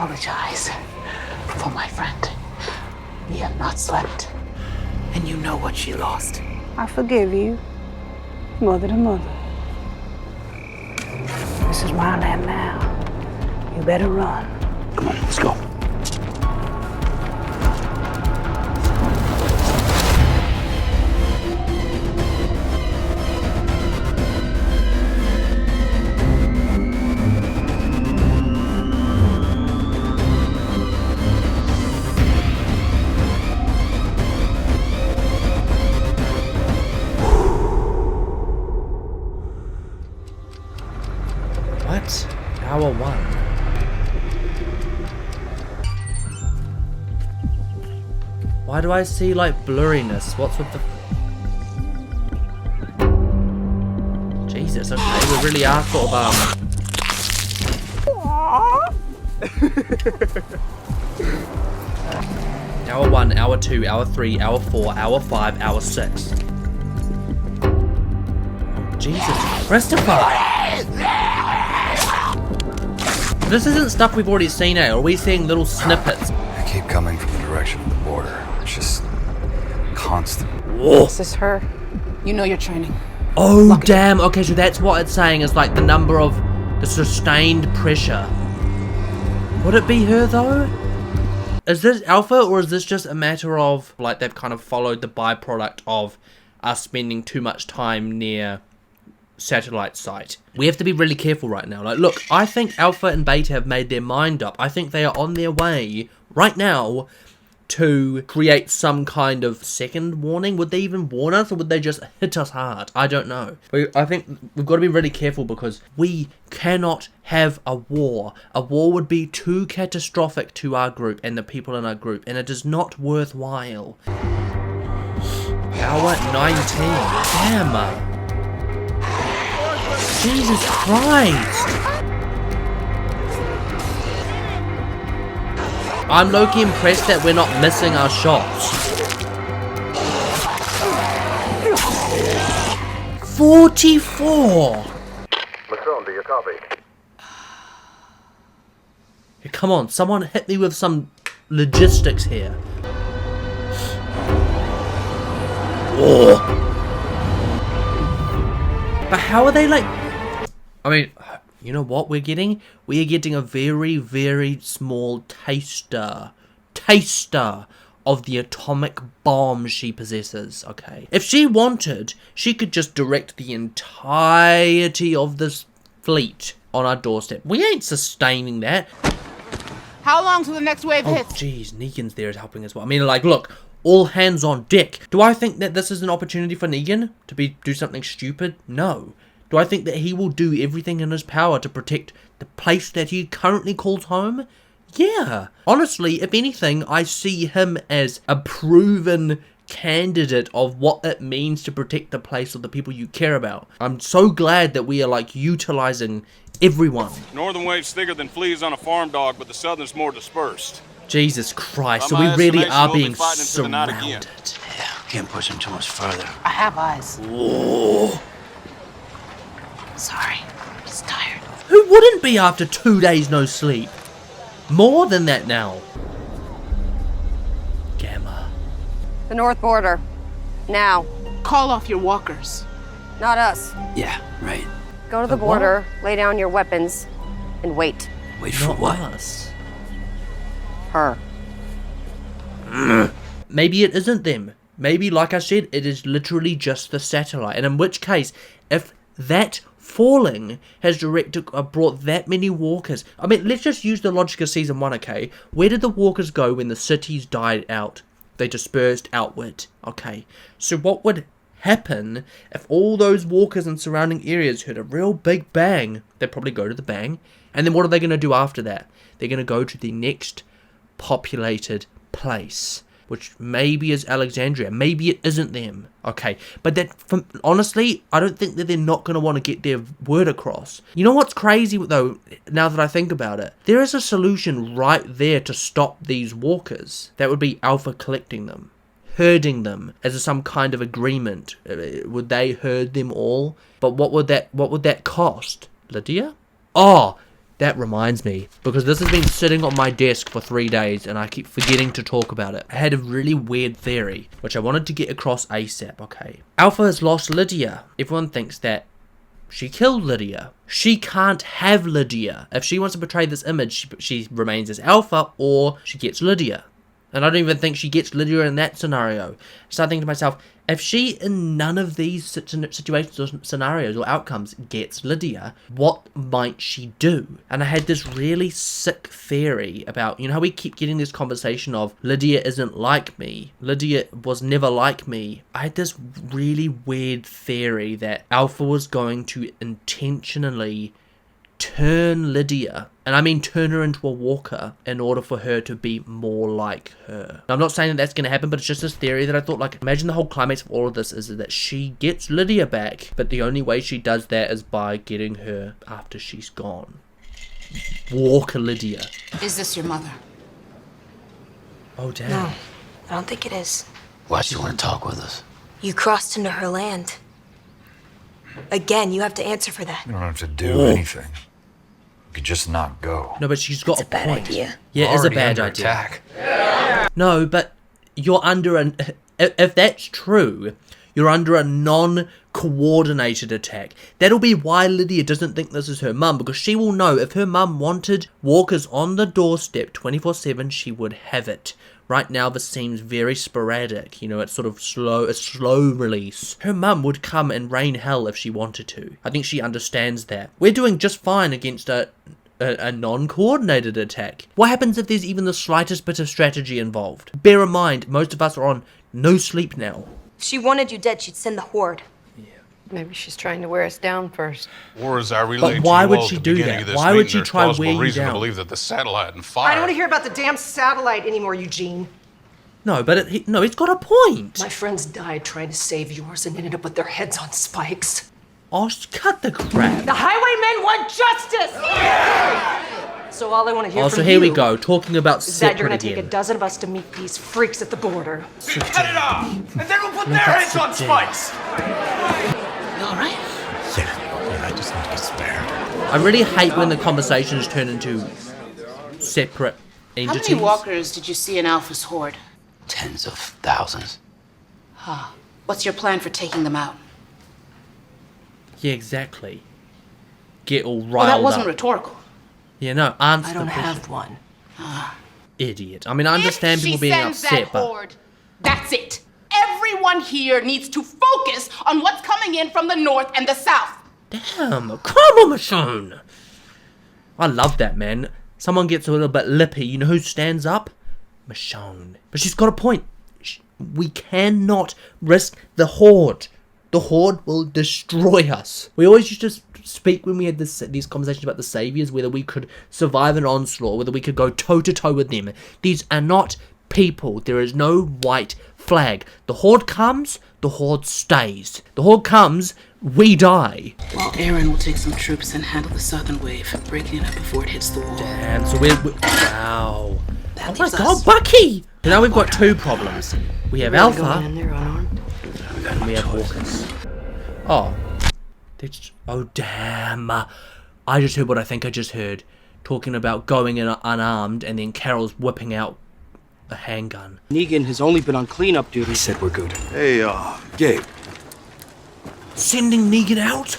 apologize for my friend. We have not slept. And you know what she lost. I forgive you, mother to mother. This is my land now. You better run. Come on, let's go. What? Hour 1. Why do I see like blurriness? What's with the... Jesus, okay, we really are sort of Hour 1, hour 2, hour 3, hour 4, hour 5, hour 6. Jesus Christopher! This isn't stuff we've already seen, eh? Or are we seeing little snippets? I keep coming from the direction of the border. It's just constant. Whoa. Is this her? You know your training. Oh, damn. Okay, so that's what it's saying is like the number of the sustained pressure. Would it be her, though? Is this Alpha, or is this just a matter of, like, they've kind of followed the byproduct of us spending too much time near satellite site? We have to be really careful right now. Like, look, I think Alpha and Beta have made their mind up. I think they are on their way right now to create some kind of second warning. Would they even warn us, or would they just hit us hard? I don't know. I think we've got to be really careful, because we cannot have a war. A war would be too catastrophic to our group and the people in our group, and it is not worthwhile. Hour 19. Damn. Jesus Christ! I'm low-key impressed that we're not missing our shots. 44! Macron, do you copy? Come on, someone hit me with some logistics here. Oh. But how are they like... I mean, you know what we're getting? We are getting a very, very small taster of the atomic bomb she possesses, okay? If she wanted, she could just direct the entirety of this fleet on our doorstep. We ain't sustaining that. How long till the next wave Oh, hits? jeez, Negan's there is helping as well. I mean, like, look, all hands on deck. Do I think that this is an opportunity for Negan to do something stupid? No. Do I think that he will do everything in his power to protect the place that he currently calls home? Yeah. Honestly, if anything, I see him as a proven candidate of what it means to protect the place of the people you care about. I'm so glad that we are, like, utilizing everyone. Northern wave's thicker than fleas on a farm dog, but the southern's more dispersed. Jesus Christ, so By we my really estimation, are we'll be being fighting into the night again. surrounded. Yeah, can't push him too much further. I have eyes. Whoa. Sorry, just tired. Who wouldn't be after 2 days no sleep? More than that now. Gamma. The north border. Now. Call off your walkers. Not us. Yeah, right. Go to the What? border, lay down your weapons, and wait. Wait for Not what? us. Her. Maybe it isn't them. Maybe, like I said, it is literally just the satellite. And in which case, if that falling has brought that many walkers... I mean, let's just use the logic of Season 1, okay? Where did the walkers go when the cities died out? They dispersed outward, okay? So what would happen if all those walkers in surrounding areas heard a real big bang? They'd probably go to the bang. And then what are they going to do after that? They're going to go to the next populated place, which maybe is Alexandria. Maybe it isn't them. Okay, but honestly, I don't think that they're not going to want to get their word across. You know what's crazy, though, now that I think about it? There is a solution right there to stop these walkers. That would be Alpha collecting them, herding them as some kind of agreement. Would they herd them all? But what would that cost? Lydia? Oh, That reminds me, because this has been sitting on my desk for 3 days and I keep forgetting to talk about it. I had a really weird theory, which I wanted to get across ASAP, okay? Alpha has lost Lydia. Everyone thinks that she killed Lydia. She can't have Lydia. If she wants to portray this image, she remains as Alpha or she gets Lydia. And I don't even think she gets Lydia in that scenario. So I think to myself, if she in none of these situations or scenarios or outcomes gets Lydia, what might she do? And I had this really sick theory about, you know how we keep getting this conversation of Lydia isn't like me. Lydia was never like me. I had this really weird theory that Alpha was going to intentionally turn Lydia, and I mean turn her into a walker, in order for her to be more like her. Now, I'm not saying that that's going to happen, but it's just this theory that I thought, like, imagine the whole climax of all of this is that she gets Lydia back, but the only way she does that is by getting her after she's gone. Walker Lydia. Is this your mother? Oh, damn. No, I don't think it is. Why'd she want to talk with us? You crossed into her land. Again, you have to answer for that. You don't have to do anything. You could just not go. No, but she's got It's a bad point. idea. Yeah, it is a Already bad under idea. attack. No, but you're under an... If that's true, you're under a non-coordinated attack. That'll be why Lydia doesn't think this is her mum, because she will know if her mum wanted walkers on the doorstep 24/7, she would have it. Right now, this seems very sporadic. You know, it's sort of a slow release. Her mum would come and rain hell if she wanted to. I think she understands that. We're doing just fine against a non-coordinated attack. What happens if there's even the slightest bit of strategy involved? Bear in mind, most of us are on no sleep now. If she wanted you dead, she'd send the horde. Maybe she's trying to wear us down first. Or as I relayed But why to you would all she at the do beginning that? of this Why would meeting, she there's try plausible wear you reason down? to believe that the satellite and fire... I don't want to hear about the damn satellite anymore, Eugene. No, but it's got a point. My friends died trying to save yours and ended up with their heads on spikes. Oh, cut the crap. The highwaymen want justice! So all I want to hear Oh, from so here we you go, talking about is that you're separate going to take a again. dozen of us to meet these freaks at the border. Cut it off! And then we'll put their heads on spikes! You all right? Yeah, I just need to get spared. I really hate when the conversations turn into separate How entities. many walkers did you see in Alpha's horde? Tens of thousands. What's your plan for taking them out? Yeah, exactly. Get all riled Well, that wasn't up. rhetorical. Yeah, no, answer I the don't question. have one. Idiot. I mean, I understand If people she being sends upset, that but... horde, that's it. Everyone here needs to focus on what's coming in from the north and the south. Damn, come on, Michonne. I love that, man. Someone gets a little bit lippy. You know who stands up? Michonne. But she's got a point. We cannot risk the horde. The horde will destroy us. We always used to speak when we had these conversations about the saviors, whether we could survive an onslaught, whether we could go toe-to-toe with them. These are not people. There is no white flag. The horde comes, the horde stays. The horde comes, we die. Well, Aaron will take some troops and handle the southern wave, breaking it up before it hits the wall. Damn, so we're wow. That Oh my leaves god, us. Bucky! So now we've got two problems. We have Really going Alpha, in there unarmed? and we have Walkers. Oh. Oh, damn. I just heard what I think I just heard. Talking about going in unarmed, and then Carol's whipping out a handgun. Negan has only been on cleanup duty. He said we're good. Hey, Gabe. Sending Negan out?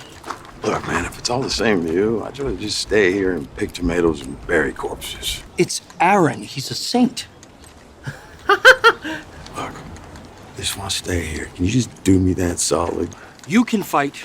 Look, man, if it's all the same to you, I'd rather just stay here and pick tomatoes and bury corpses. It's Aaron. He's a saint. Look, I just want to stay here. Can you just do me that solid? You can fight.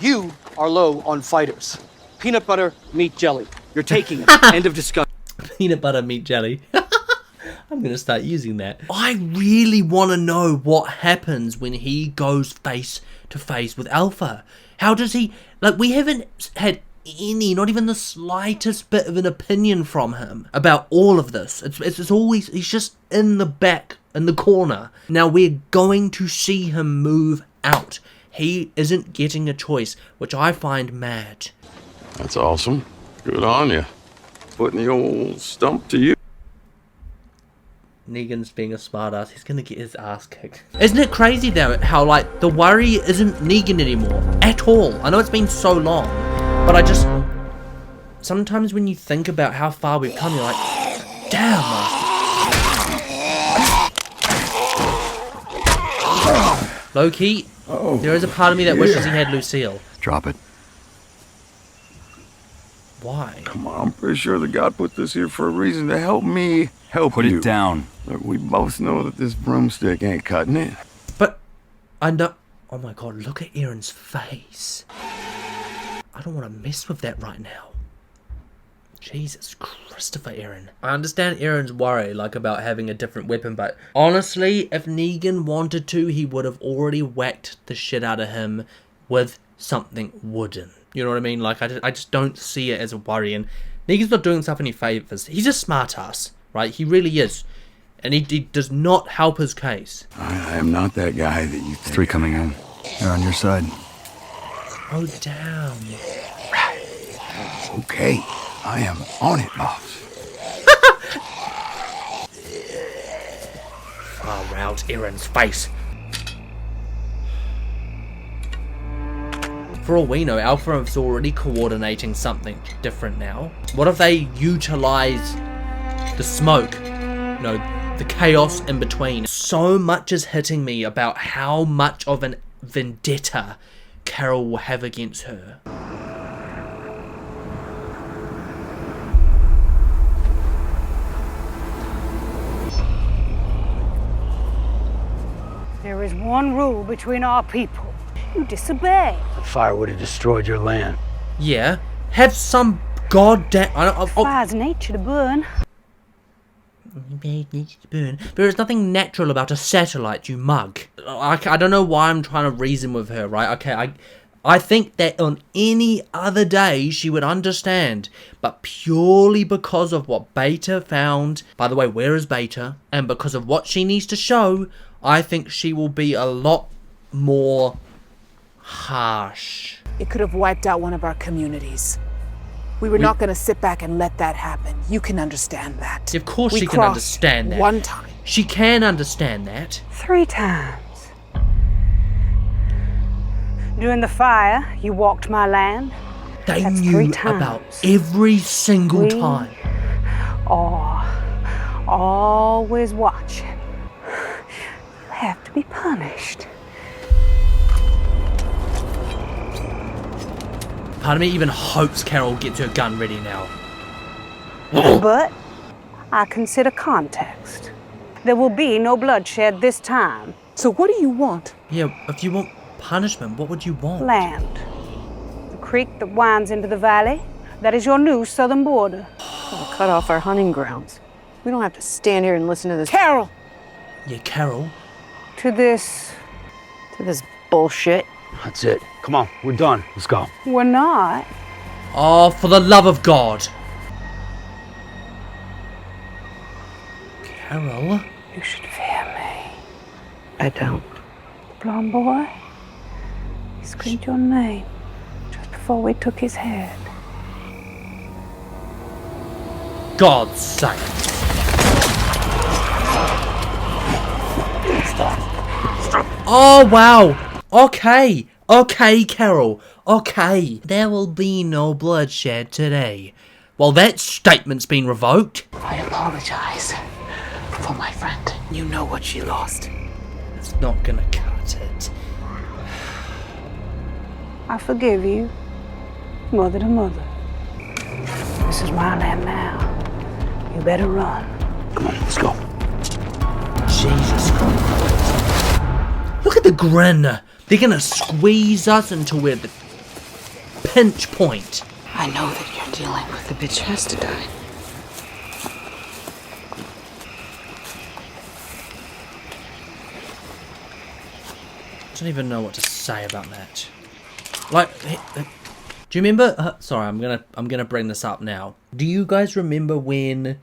You are low on fighters. Peanut butter, meat jelly. You're taking it. End of discussion. Peanut butter meat jelly. I'm gonna start using that. I really want to know what happens when he goes face to face with Alpha. How does he... Like, we haven't had any, not even the slightest bit of an opinion from him about all of this. It's always... He's just in the back, in the corner. Now, we're going to see him move out. He isn't getting a choice, which I find mad. That's awesome. Good on you. Putting the old stump to you. Negan's being a smartass. He's gonna get his ass kicked. Isn't it crazy though how like the worry isn't Negan anymore at all? I know it's been so long, but I just sometimes when you think about how far we've come, you're like, damn, Master. Low-key, there is a part of me that wishes he had Lucille. Drop it. Why? Come on, I'm pretty sure the God put this here for a reason to help me help Put you. it down. Look, we both know that this broomstick ain't cutting it. But, I know... Oh my god, look at Aaron's face. I don't want to mess with that right now. Jesus Christopher, Aaron. I understand Aaron's worry, like, about having a different weapon, but honestly, if Negan wanted to, he would have already whacked the shit out of him with something wooden. You know what I mean? Like, I just don't see it as a worry, and Negan's not doing himself any favors. He's a smartass, right? He really is. And he does not help his case. I am not that guy that you think. 3 coming in. They're on your side. Oh, damn. Okay, I am on it, boss. Far out Aaron's face. For all we know, Alpha is already coordinating something different now. What if they utilize the smoke? You know, the chaos in between. So much is hitting me about how much of an vendetta Carol will have against her. There is one rule between our people. You disobey. The fire would have destroyed your land. Yeah, have some goddamn... Fire's nature to burn. There is nothing natural about a satellite, you mug. I don't know why I'm trying to reason with her, right? Okay, I think that on any other day she would understand, but purely because of what Beta found, by the way, where is Beta, and because of what she needs to show, I think she will be a lot more harsh. It could have wiped out one of our communities. We were not going to sit back and let that happen. You can understand that. Of course We she can crossed understand that. one time. She can understand that. 3 times. During the fire, you walked my land. They That's knew 3 times. about every single We time. are always watching. You have to be punished. Part of me even hopes Carol gets her gun ready now. But I consider context. There will be no bloodshed this time. So what do you want? Yeah, if you want punishment, what would you want? Land. The creek that winds into the valley. That is your new southern border. We'll cut off our hunting grounds. We don't have to stand here and listen to this. Carol! Yeah, Carol. To this, bullshit. That's it. Come on, we're done. Let's go. we're not. Oh, for the love of God. Carol? You should fear me. I don't. Blonde boy. He screamed your name just before we took his head. God's sake. Oh, wow. Okay, Carol. Okay. There will be no bloodshed today. Well, that statement's been revoked. I apologize for my friend. You know what she lost. It's not gonna cut it. I forgive you, mother to mother. This is my land now. You better run. Come on, let's go. Jesus Christ. Look at the grin. They're gonna squeeze us until we're at the pinch point. I know that you're dealing with the bitch who has to die. I don't even know what to say about that. Like, do you remember? Sorry, I'm gonna bring this up now. Do you guys remember when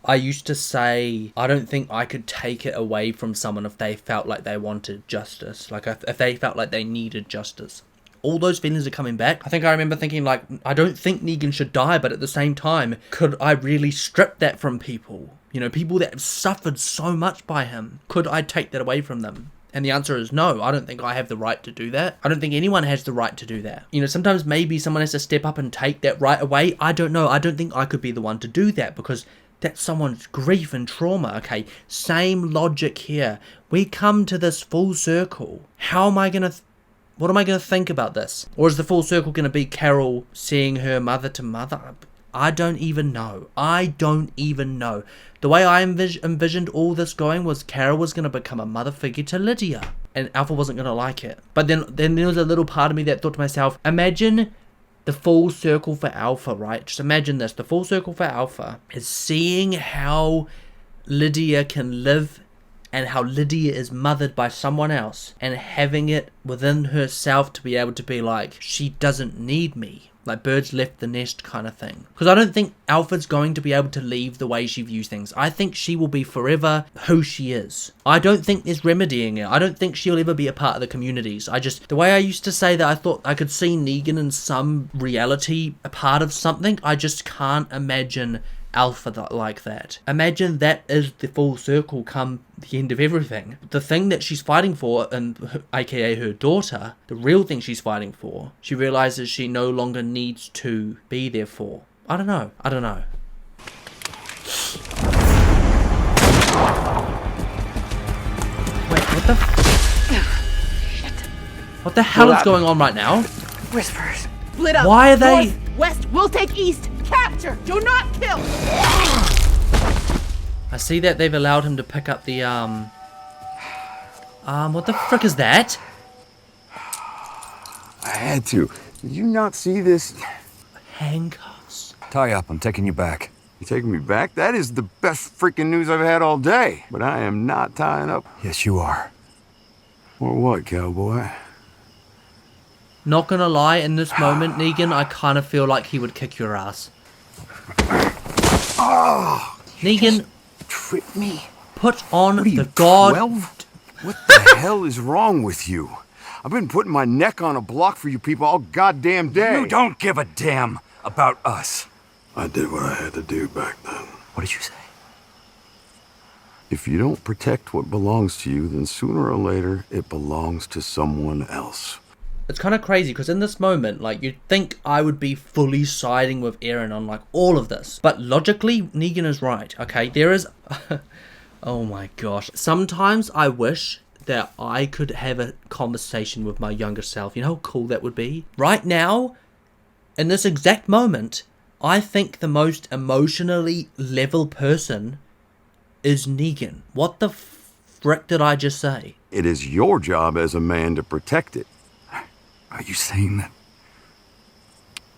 I used to say I don't think I could take it away from someone if they felt like they wanted justice, like if they felt like they needed justice? All those feelings are coming back. I think I remember thinking, like, I don't think Negan should die, but at the same time, could I really strip that from people? You know, people that have suffered so much by him. Could I take that away from them? And the answer is no. I don't think I have the right to do that. I don't think anyone has the right to do that. You know, sometimes maybe someone has to step up and take that right away. I don't know. I don't think I could be the one to do that because that's someone's grief and trauma, okay? Same logic here. We come to this full circle. How am I going to... What am I going to think about this? Or is the full circle going to be Carol seeing her mother to mother? I don't even know. I don't even know. The way I envisioned all this going was Carol was going to become a mother figure to Lydia. And Alpha wasn't going to like it. But then there was a little part of me that thought to myself, imagine the full circle for Alpha, right? Just imagine this. The full circle for Alpha is seeing how Lydia can live and how Lydia is mothered by someone else and having it within herself to be able to be like, she doesn't need me. Like birds left the nest kind of thing. Because I don't think Alpha's going to be able to leave the way she views things. I think she will be forever who she is. I don't think there's remedying it. I don't think she'll ever be a part of the communities. The way I used to say that I thought I could see Negan in some reality, a part of something, I just can't imagine Alpha like that. Imagine that is the full circle come the end of everything. The thing that she's fighting for, and aka her daughter, the real thing she's fighting for, she realizes she no longer needs to be there for. I don't know. Wait, what the shit? What the hell is going on right now? Whispers. Split up. Why are they... North, west, we'll take east. Capture! Do not kill! I see that they've allowed him to pick up the, what the frick is that? I had to. Did you not see this? Handcuffs. Tie up, I'm taking you back. You taking me back? That is the best freaking news I've had all day. But I am not tying up. Yes, you are. Or what, cowboy? Not gonna lie, in this moment, Negan, I kind of feel like he would kick your ass. Oh, Negan, trick me. Put on What are you, the god. 12? What the hell is wrong with you? I've been putting my neck on a block for you people all goddamn day. You don't give a damn about us. I did what I had to do back then. What did you say? If you don't protect what belongs to you, then sooner or later it belongs to someone else. It's kind of crazy because in this moment, like, you'd think I would be fully siding with Aaron on like all of this, but logically Negan is right. Okay, there is oh my gosh, sometimes I wish that I could have a conversation with my younger self. You know how cool that would be? Right now, in this exact moment, I think the most emotionally level person is Negan. What the frick did I just say? It is your job as a man to protect it. Are you saying that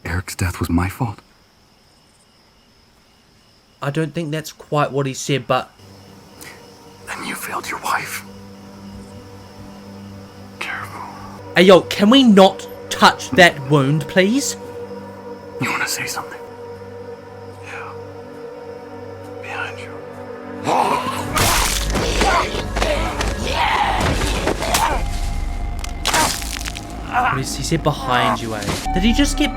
Eric's death was my fault? I don't think that's quite what he said, but... Then you failed your wife. Careful. Hey, yo, can we not touch that wound, please? You want to say something? Yeah. Behind you. What is he said behind you, eh? Did he just get...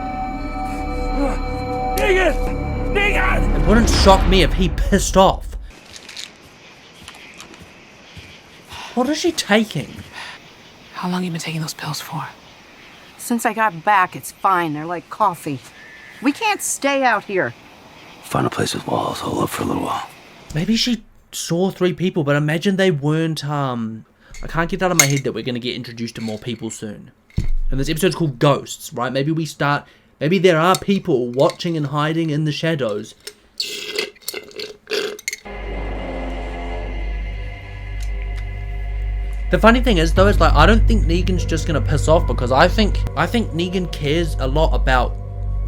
Negan! Negan! It wouldn't shock me if he pissed off. What is she taking? How long you been taking those pills for? Since I got back, it's fine. They're like coffee. We can't stay out here. Find a place with walls. Hold up for a little while. Maybe she saw 3 people, but imagine they weren't, I can't get out of my head that we're going to get introduced to more people soon. And this episode's called Ghosts, right? Maybe there are people watching and hiding in the shadows. The funny thing is, though, is like, I don't think Negan's just going to piss off, because I think Negan cares a lot about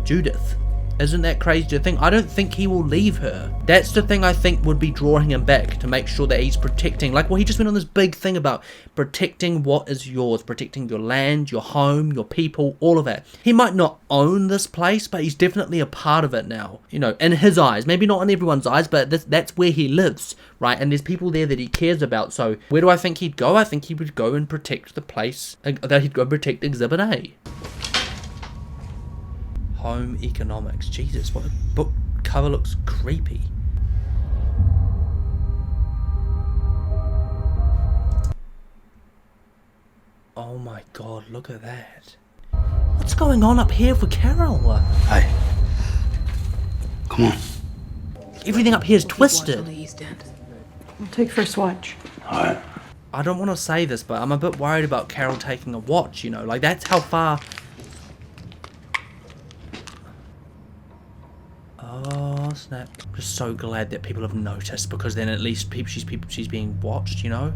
Judith. Isn't that crazy to think? I don't think he will leave her. That's the thing I think would be drawing him back, to make sure that he's protecting. Like, well, he just went on this big thing about protecting what is yours, protecting your land, your home, your people, all of that. He might not own this place, but he's definitely a part of it now. You know, in his eyes. Maybe not in everyone's eyes, but that's where he lives, right? And there's people there that he cares about. So where do I think he'd go? I think he would go and protect the place, that he'd go protect Exhibit A. Home economics. Jesus, what a book cover looks creepy. Oh my god, look at that. What's going on up here for Carol? Hey. Come on. Everything up here is twisted. We'll take first watch. Alright. I don't want to say this, but I'm a bit worried about Carol taking a watch, you know? Like, that's how far... Oh, snap. I'm just so glad that people have noticed, because then at least she's being watched, you know?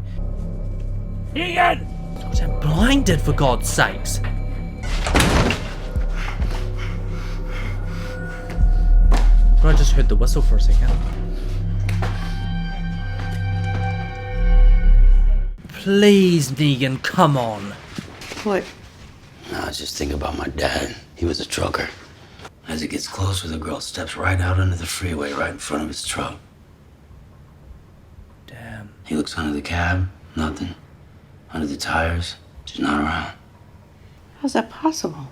Negan! God, I'm blinded, for God's sakes. I just heard the whistle for a second. Please, Negan, come on. What? I was just thinking about my dad. He was a trucker. As he gets closer, the girl steps right out onto the freeway right in front of his truck. Damn. He looks under the cab, nothing. Under the tires, she's not around. How's that possible?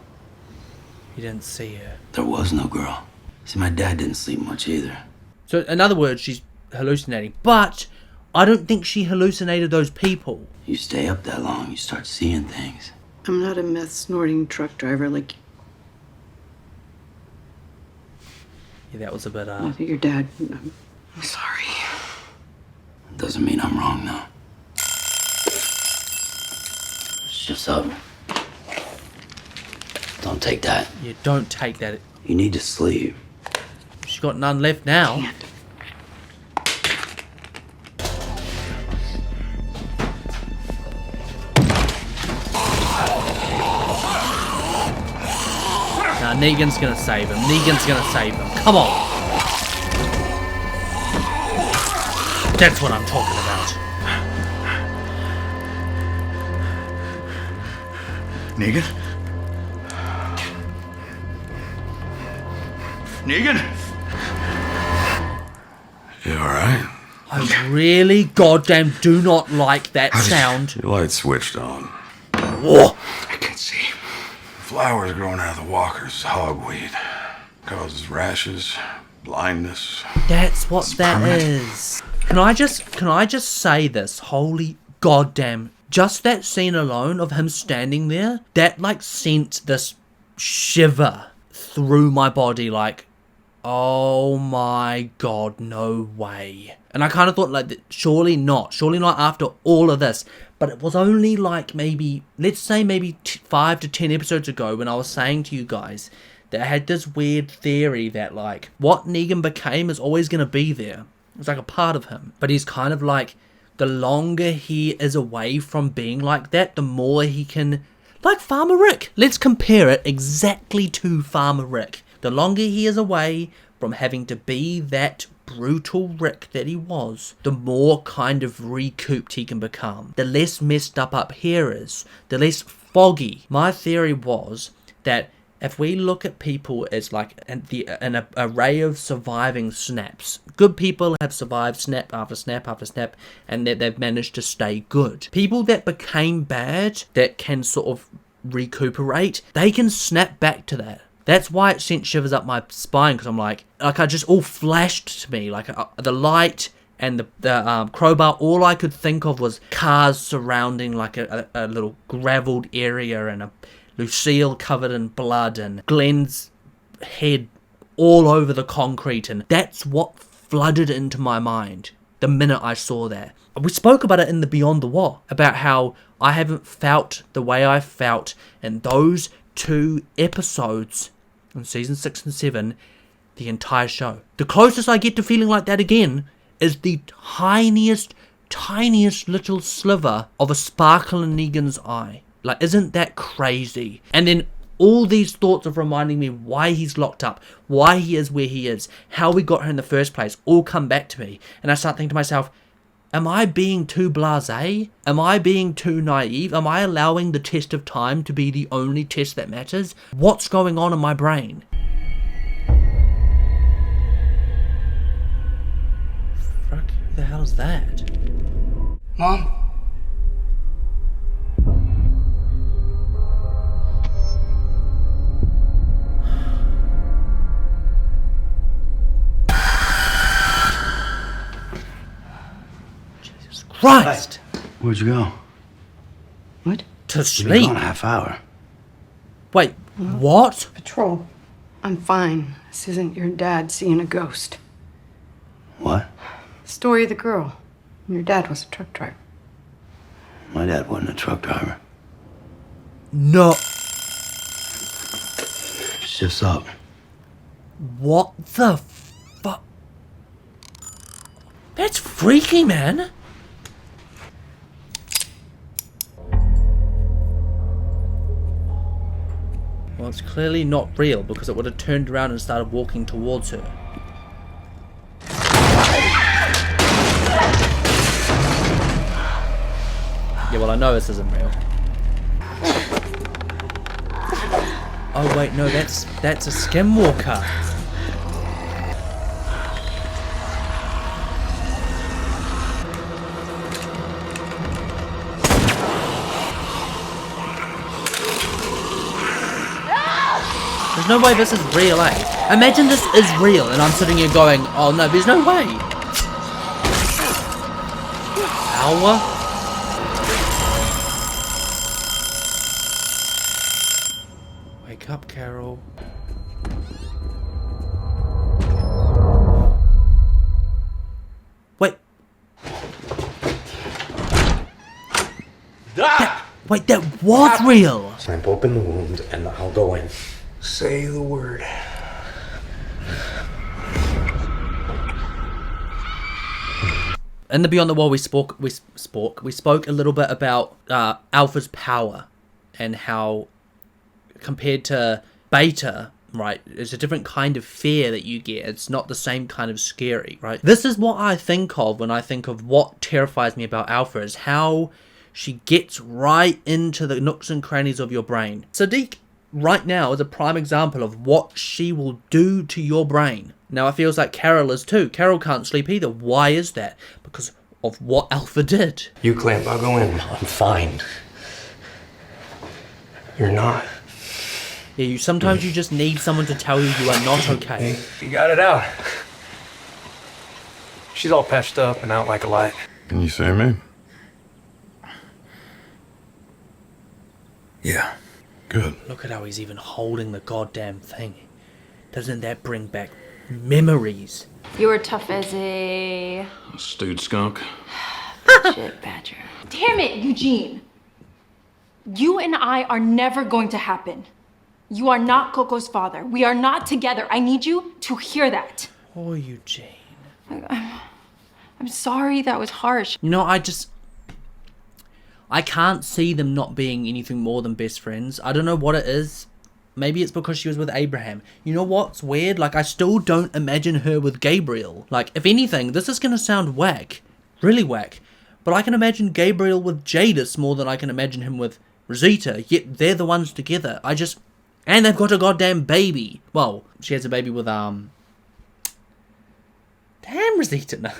He didn't see her. There was no girl. See, my dad didn't sleep much either. So, in other words, she's hallucinating. But I don't think she hallucinated those people. You stay up that long, you start seeing things. I'm not a meth-snorting truck driver like... Yeah, that was a bit, I think your dad... I'm sorry. Doesn't mean I'm wrong, though. Shift's up. Don't take that. You don't take that. You need to sleep. She's got none left now. Can't. Nah, Negan's gonna save him. Negan's gonna save him. Come on. That's what I'm talking about. Negan? Negan? You alright? I really goddamn do not like that sound. Your light switched on. Whoa. I can see. Flowers growing out of the walker's hogweed. Causes rashes, blindness. That's what It's that permanent. is. Can I just say this? Holy goddamn. Just that scene alone of him standing there, that like sent this shiver through my body like, oh my god, no way. And I kind of thought like, surely not after all of this. But it was only like maybe, let's say maybe 5 to 10 episodes ago when I was saying to you guys that I had this weird theory that like, what Negan became is always going to be there. It's like a part of him. But he's kind of like, the longer he is away from being like that, the more he can... Like Farmer Rick. Let's compare it exactly to Farmer Rick. The longer he is away from having to be that brutal Rick that he was, the more kind of recouped he can become. The less messed up here is, the less foggy. My theory was that if we look at people as like an array of surviving snaps, good people have survived snap after snap after snap, and that they've managed to stay good. People that became bad, that can sort of recuperate, they can snap back to that. That's why it sent shivers up my spine, because I'm like I just all flashed to me, like the light and the crowbar. All I could think of was cars surrounding like a little graveled area, and a Lucille covered in blood, and Glenn's head all over the concrete, and that's what flooded into my mind the minute I saw that. We spoke about it in the Beyond the Wall, about how I haven't felt the way I felt in those 2 episodes in season 6 and 7, the entire show. The closest I get to feeling like that again is the tiniest little sliver of a sparkle in Negan's eye. Like, isn't that crazy? And then all these thoughts of reminding me why he's locked up, why he is where he is, how we got here in the first place, all come back to me. And I start thinking to myself, am I being too blasé? Am I being too naive? Am I allowing the test of time to be the only test that matters? What's going on in my brain? Fuck, who the hell is that? Mom? Christ! Where'd you go? What? To You'll be sleep? gone a half hour. Wait, what? Patrol. I'm fine. This isn't your dad seeing a ghost. What? Story of the girl. Your dad was a truck driver. My dad wasn't a truck driver. No. Shift's up. What the fuck? That's freaky, man. Well, it's clearly not real because it would have turned around and started walking towards her. Yeah, well, I know this isn't real. Oh wait, no, that's a Skinwalker. There's no way this is real, eh? Imagine this is real and I'm sitting here going, oh no, there's no way. Hour? Wake up, Carol. Wait. Wait, that was real! Snap open the wound and I'll go in. Say the word. In the Beyond the Wall, we spoke a little bit about Alpha's power and how, compared to Beta, right, it's a different kind of fear that you get. It's not the same kind of scary, right? This is what I think of when I think of what terrifies me about Alpha, is how she gets right into the nooks and crannies of your brain. Sadiq, right now, is a prime example of what she will do to your brain. Now, it feels like Carol is too. Carol can't sleep either. Why is that? Because of what Alpha did. You clamp, I'll go in. I'm fine. You're not. Yeah, sometimes you just need someone to tell you are not okay. You got it out. She's all patched up and out like a light. Can you see me? Yeah. Good. Look at how he's even holding the goddamn thing. Doesn't that bring back memories? You were tough as a Stewed skunk. shit badger. Damn it, Eugene. You and I are never going to happen. You are not Coco's father. We are not together. I need you to hear that. Oh, Eugene. I'm sorry that was harsh. You know, I can't see them not being anything more than best friends. I don't know what it is. Maybe it's because she was with Abraham. You know what's weird? Like, I still don't imagine her with Gabriel. Like, if anything, this is gonna sound whack. Really whack. But I can imagine Gabriel with Jadis more than I can imagine him with Rosita. Yet they're the ones together. And they've got a goddamn baby. Well, she has a baby with, Damn, Rosita. No.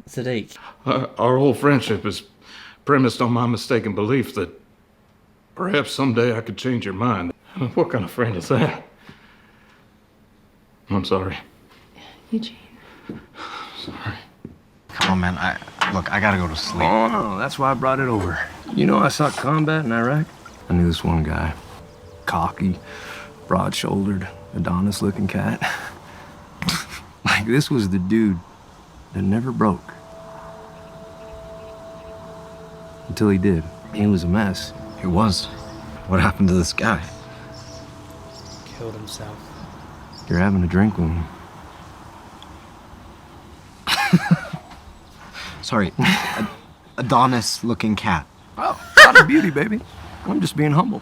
Sadiq. Our whole friendship is premised on my mistaken belief that perhaps someday I could change your mind. What kind of friend is that? I'm sorry. Eugene. Sorry. Come on, man. Look, I gotta go to sleep. Oh, no, that's why I brought it over. You know, I saw combat in Iraq. I knew this one guy. Cocky, broad-shouldered, Adonis-looking cat. Like, this was the dude that never broke. Until he did. He was a mess. It was. What happened to this guy? Killed himself. You're having a drink with him. Sorry. Adonis-looking cat. Oh, not a beauty, baby. I'm just being humble.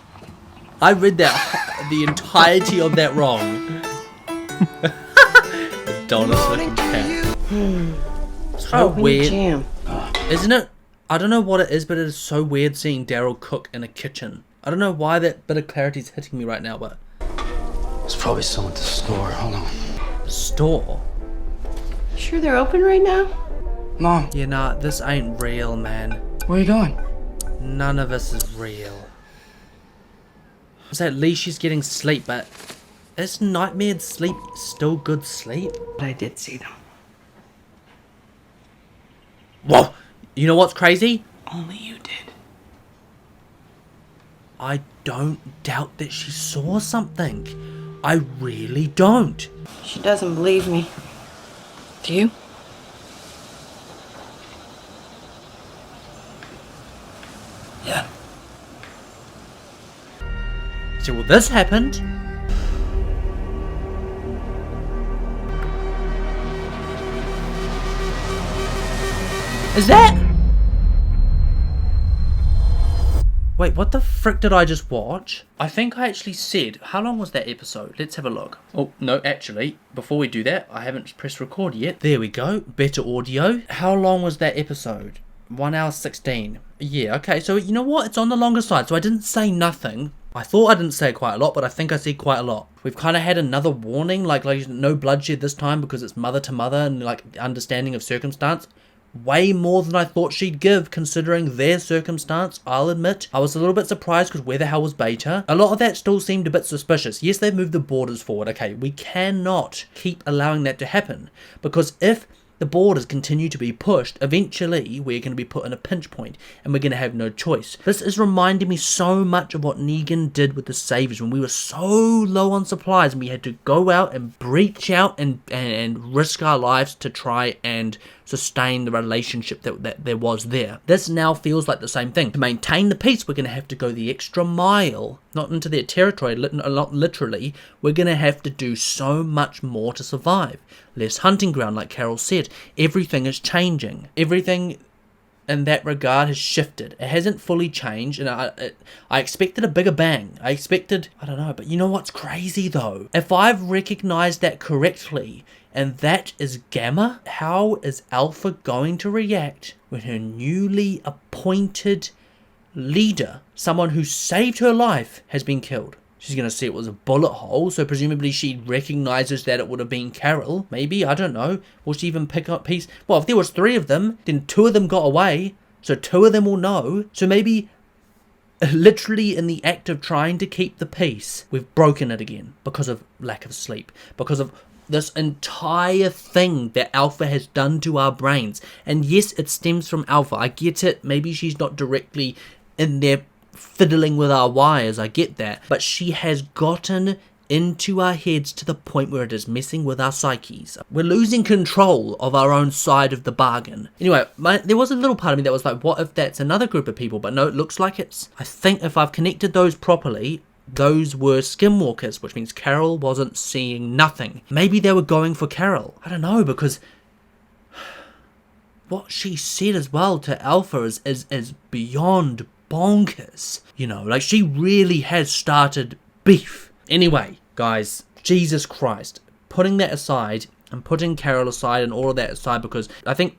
I read that, the entirety of that wrong. Adonis looking cat. So weird. Jam. Isn't it? I don't know what it is, but it is so weird seeing Daryl cook in a kitchen. I don't know why that bit of clarity is hitting me right now, but... It's probably someone at the store. Hold on. The store? Sure they're open right now? Mom. Yeah, nah, this ain't real, man. Where are you going? None of this is real. So at least she's getting sleep, but... Is nightmare sleep still good sleep? But I did see them. Whoa! You know what's crazy? Only you did. I don't doubt that she saw something. I really don't. She doesn't believe me. Do you? Yeah. So, well, this happened. Is that... Wait, what the frick did I just watch? I think I actually said... How long was that episode? Let's have a look. Oh, no, actually, before we do that, I haven't pressed record yet. There we go. Better audio. How long was that episode? 1 hour 16. Yeah, okay, so you know what? It's on the longer side, so I didn't say nothing. I thought I didn't say quite a lot, but I think I said quite a lot. We've kind of had another warning, like no bloodshed this time because it's mother to mother and like understanding of circumstance. Way more than I thought she'd give considering their circumstance, I'll admit. I was a little bit surprised because where the hell was Beta? A lot of that still seemed a bit suspicious. Yes, they've moved the borders forward. Okay, we cannot keep allowing that to happen because if the borders continue to be pushed, eventually we're going to be put in a pinch point and we're going to have no choice. This is reminding me so much of what Negan did with the Saviors when we were so low on supplies and we had to go out and breach out and risk our lives to try and sustain the relationship that there was there. This now feels like the same thing. To maintain the peace, we're going to have to go the extra mile, not into their territory, not literally. We're going to have to do so much more to survive. Less hunting ground, like Carol said. Everything is changing. Everything in that regard has shifted. It hasn't fully changed, and I expected a bigger bang. I don't know, but you know what's crazy though? If I've recognized that correctly, and that is Gamma, how is Alpha going to react when her newly appointed leader, someone who saved her life, has been killed? She's going to see it was a bullet hole, so presumably she recognizes that it would have been Carol. Maybe, I don't know. Will she even pick up peace? Well, if there was 3 of them, then 2 of them got away, so 2 of them will know. So maybe, literally in the act of trying to keep the peace, we've broken it again because of lack of sleep, because of this entire thing that Alpha has done to our brains. And yes, it stems from Alpha. I get it. Maybe she's not directly in there fiddling with our wires. I get that. But she has gotten into our heads to the point where it is messing with our psyches. We're losing control of our own side of the bargain. Anyway, there was a little part of me that was like, what if that's another group of people? But no, it looks like it's... I think if I've connected those properly... Those were Skinwalkers, which means Carol wasn't seeing nothing. Maybe they were going for Carol. I don't know, because what she said as well to Alpha is beyond bonkers. You know, like she really has started beef. Anyway, guys, Jesus Christ. Putting that aside and putting Carol aside and all of that aside, because I think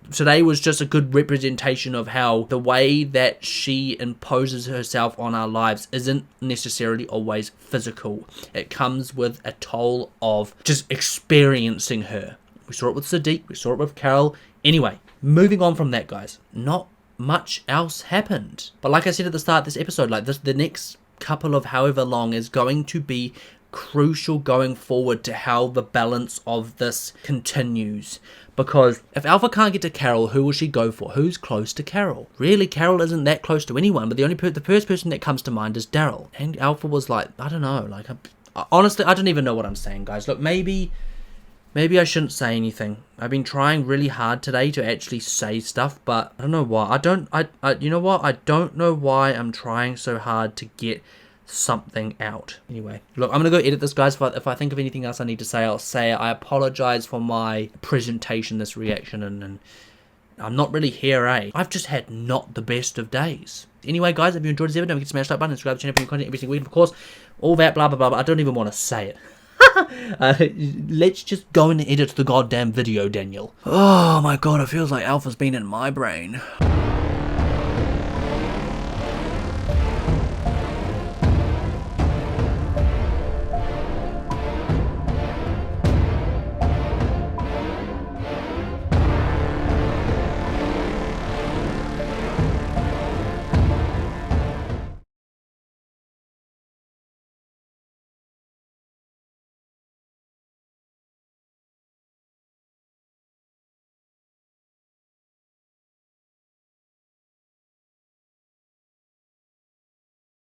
today was just a good representation of how the way that she imposes herself on our lives isn't necessarily always physical. It comes with a toll of just experiencing her. We saw it with Sadiq, we saw it with Carol. Anyway, moving on from that, guys. Not much else happened. But like I said at the start of this episode, like the next couple of however long is going to be crucial going forward to how the balance of this continues. Because if Alpha can't get to Carol, who will she go for? Who's close to Carol? Really, Carol isn't that close to anyone, but the first person that comes to mind is Daryl. And Alpha was like, I don't know, like, honestly, I don't even know what I'm saying, guys. Look, maybe I shouldn't say anything. I've been trying really hard today to actually say stuff, but I don't know why. You know what? I don't know why I'm trying so hard to get something out. Anyway, look, I'm gonna go edit this, guys. If I think of anything else I need to say, I'll say it. I apologize for my presentation, this reaction, and I'm not really here, eh? I've just had not the best of days. Anyway, guys, if you enjoyed this video, don't forget to smash that like button, subscribe to the channel for new content every single week, of course, all that blah blah blah. I don't even want to say it. Let's just go and edit the goddamn video, Daniel. Oh my god, it feels like Alpha's been in my brain.